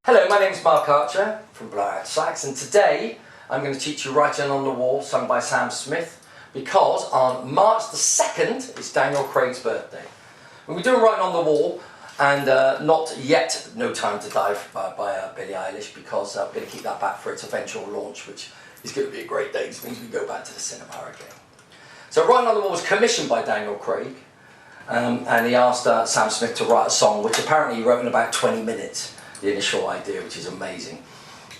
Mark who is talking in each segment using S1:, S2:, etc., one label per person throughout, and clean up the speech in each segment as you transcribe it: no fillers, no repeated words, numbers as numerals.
S1: Hello, my name is Mark Archer from Bflat Sax, and today I'm going to teach you Writing on the Wall, sung by Sam Smith, because on March the 2nd it's Daniel Craig's birthday. We'll be doing Writing on the Wall, and not yet No Time to Die by Billie Eilish, because I'm going to keep that back for its eventual launch, which is going to be a great day, because it means we go back to the cinema again. So Writing on the Wall was commissioned by Daniel Craig, and he asked Sam Smith to write a song, which apparently he wrote in about 20 minutes. The initial idea, which is amazing.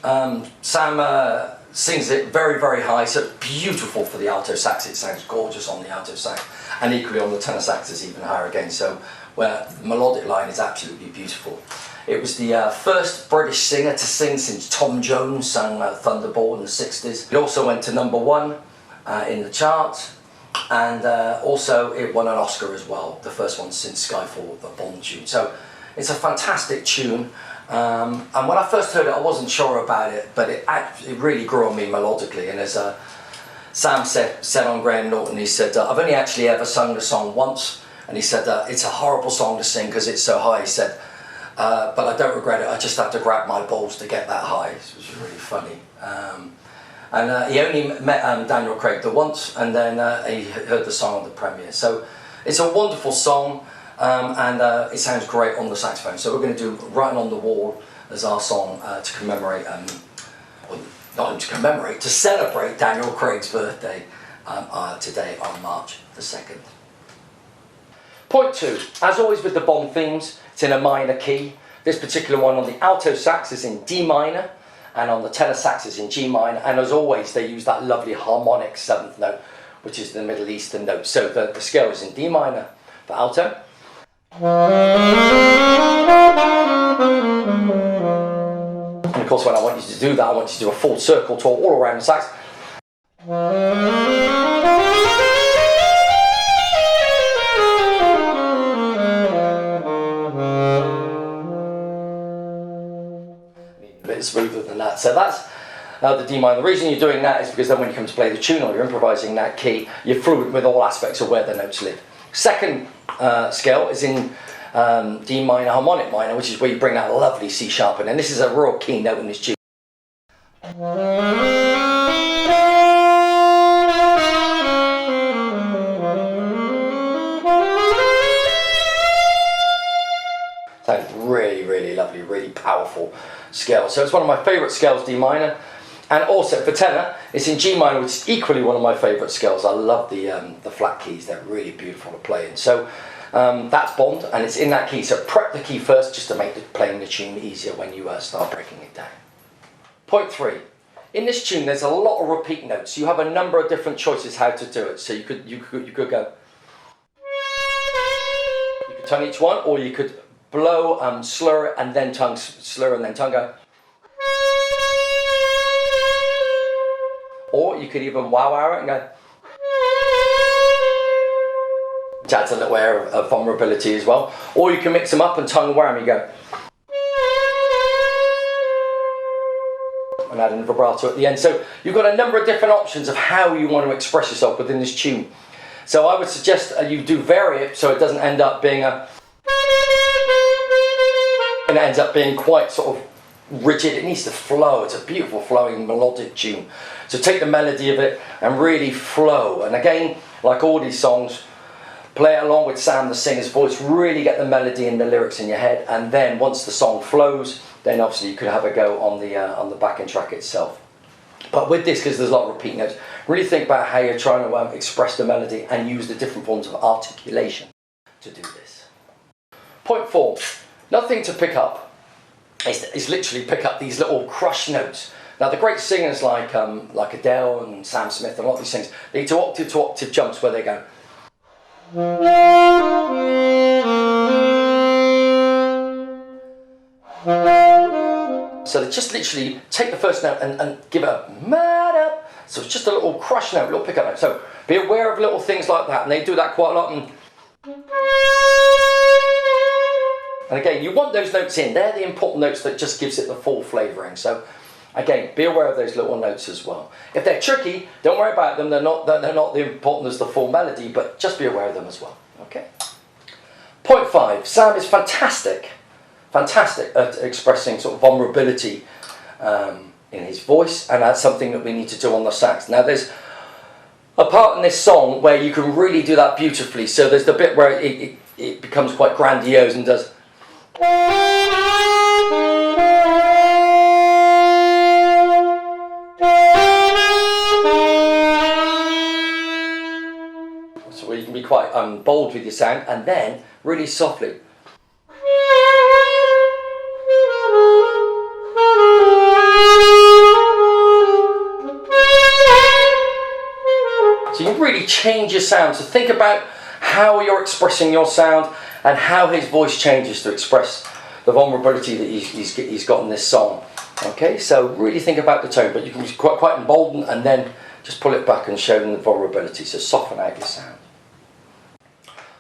S1: Sam sings it very, very high, so beautiful for the alto sax. It sounds gorgeous on the alto sax, and equally on the tenor sax is even higher again, so where the melodic line is absolutely beautiful. It was the first British singer to sing since Tom Jones sang Thunderball in the 60s. It also went to #1 in the charts, and also it won an Oscar as well, the first one since Skyfall, the Bond tune. So it's a fantastic tune. And when I first heard it, I wasn't sure about it, but it really grew on me melodically. And as Sam said on Graham Norton, he said, I've only actually ever sung the song once, and he said, it's a horrible song to sing because it's so high. He said, but I don't regret it, I just had to grab my balls to get that high. It was really funny. And he only met Daniel Craig the once, and then he heard the song on the premiere. So it's a wonderful song. And it sounds great on the saxophone. So we're going to do Writing on the Wall as our song to commemorate, well, not even to commemorate, to celebrate Daniel Craig's birthday today on March the 2nd. Point 2, as always with the Bond themes, it's in a minor key. This particular one on the alto sax is in D minor, and on the tenor sax is in G minor, and as always they use that lovely harmonic 7th note, which is the Middle Eastern note. So the scale is in D minor for alto. And of course, when I want you to do that, I want you to do a full circle tour all around the sax. A bit smoother than that. So that's the D minor. The reason you're doing that is because then when you come to play the tune or you're improvising that key, you're fluent with all aspects of where the notes live. Second scale is in D minor harmonic minor, which is where you bring that lovely C sharp in, and this is a real key note in this tune. Sounds really, really lovely, really powerful scale. So it's one of my favourite scales, D minor. And also for tenor, it's in G minor, which is equally one of my favourite scales. I love the flat keys, they're really beautiful to play in. So that's Bond, and it's in that key. So prep the key first, just to make playing the tune easier when you start breaking it down. Point 3, in this tune there's a lot of repeat notes. You have a number of different choices how to do it. So you could go, you could tongue each one, or you could blow, slur it, and then tongue, slur and then tongue go. Or you could even wow it and go, which adds a little air of vulnerability as well. Or you can mix them up and tongue whammy go. And add in vibrato at the end. So you've got a number of different options of how you want to express yourself within this tune. So I would suggest you do vary it so it doesn't end up being a, and it ends up being quite sort of rigid. It needs to flow. It's a beautiful flowing melodic tune. So take the melody of it and really flow. And again, like all these songs, play it along with Sam the singer's voice, really get the melody and the lyrics in your head, and then once the song flows, then obviously you could have a go on the backing track itself. But with this, because there's a lot of repeat notes, really think about how you're trying to express the melody and use the different forms of articulation to do this. Point 4, nothing to pick up. Is literally pick up these little crush notes. Now the great singers like Adele and Sam Smith and a lot of these things, they do octave to octave jumps where they go. So they just literally take the first note and give it a mad up. So it's just a little crush note, little pickup note. So be aware of little things like that, and they do that quite a lot. And again, you want those notes in. They're the important notes that just gives it the full flavouring. So again, be aware of those little notes as well. If they're tricky, don't worry about them. They're not as important as the full melody, but just be aware of them as well. Okay. Point 5. Sam is fantastic fantastic at expressing sort of vulnerability in his voice, and that's something that we need to do on the sax. Now there's a part in this song where you can really do that beautifully. So there's the bit where it becomes quite grandiose and does. So where you can be quite bold with your sound, and then really softly. So you really change your sound. So think about how you're expressing your sound and how his voice changes to express the vulnerability that he's got in this song. Okay, so really think about the tone, but you can be quite emboldened and then just pull it back and show them the vulnerability. So soften out your sound.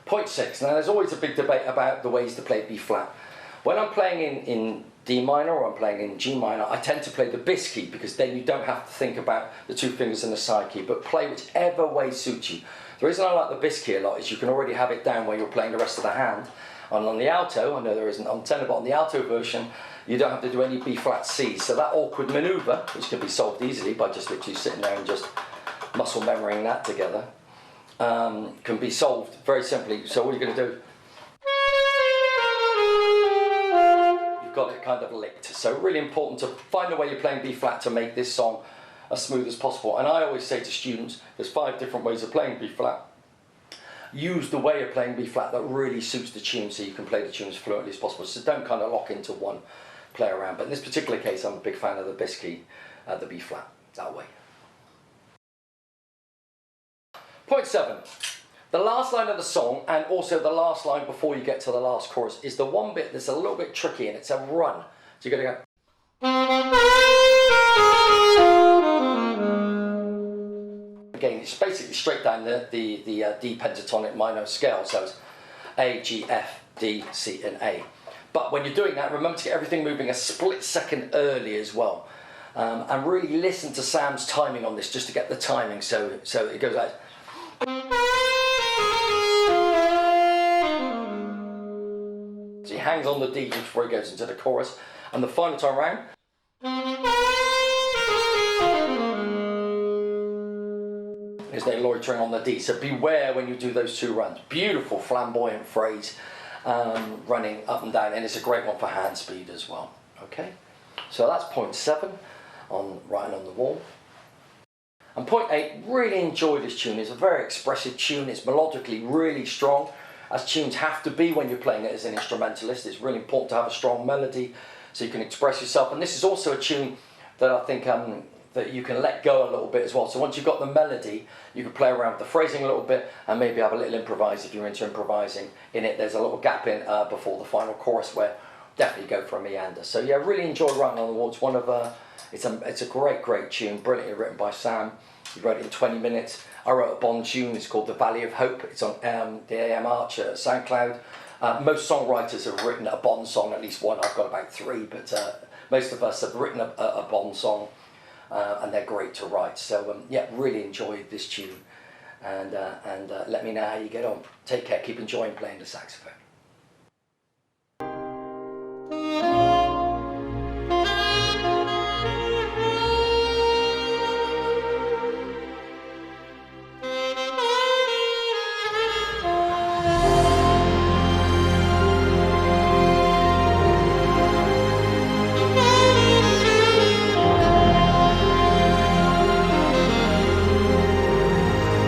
S1: Point 6. Now there's always a big debate about the ways to play B flat. When I'm playing in D minor or I'm playing in G minor, I tend to play the bis key because then you don't have to think about the two fingers in the side key, but play whichever way suits you. The reason I like the bis key a lot is you can already have it down where you're playing the rest of the hand. And on the alto, I know there isn't on tenor, but on the alto version, you don't have to do any B flat C's. So that awkward manoeuvre, which can be solved easily by just literally sitting there and just muscle memorying that together, can be solved very simply. So all you're going to do, got it kind of licked. So really important to find a way you're playing B flat to make this song as smooth as possible. And I always say to students, there's 5 different ways of playing B flat. Use the way of playing B flat that really suits the tune so you can play the tune as fluently as possible. So don't kind of lock into one, play around. But in this particular case, I'm a big fan of the bis key, the B flat, that way. Point 7. The last line of the song, and also the last line before you get to the last chorus, is the one bit that's a little bit tricky, and it's a run. So you're going to go. Again, it's basically straight down the D pentatonic minor scale, so it's A, G, F, D, C, and A. But when you're doing that, remember to get everything moving a split second early as well. And really listen to Sam's timing on this, just to get the timing, so it goes like. So he hangs on the D just before he goes into the chorus, and the final time round, there's no loitering on the D. So beware when you do those 2 runs. Beautiful flamboyant phrase, running up and down, and it's a great one for hand speed as well. Okay, so that's point 7 on writing on the wall. And point 8, really enjoy this tune. It's a very expressive tune. It's melodically really strong, as tunes have to be when you're playing it as an instrumentalist. It's really important to have a strong melody so you can express yourself. And this is also a tune that I think that you can let go a little bit as well. So once you've got the melody, you can play around with the phrasing a little bit and maybe have a little improvise if you're into improvising in it. There's a little gap in before the final chorus where definitely go for a meander. So yeah, really enjoy Writing on the Wall. It's one of it's a great tune, brilliantly written by Sam. He wrote it in 20 minutes. I wrote a Bond tune, it's called The Valley of Hope. It's on the AM Arch at SoundCloud. Most songwriters have written a Bond song, at least one. I've got about 3, but most of us have written a Bond song, and they're great to write. So yeah, really enjoyed this tune, and let me know how you get on. Take care, keep enjoying playing the saxophone.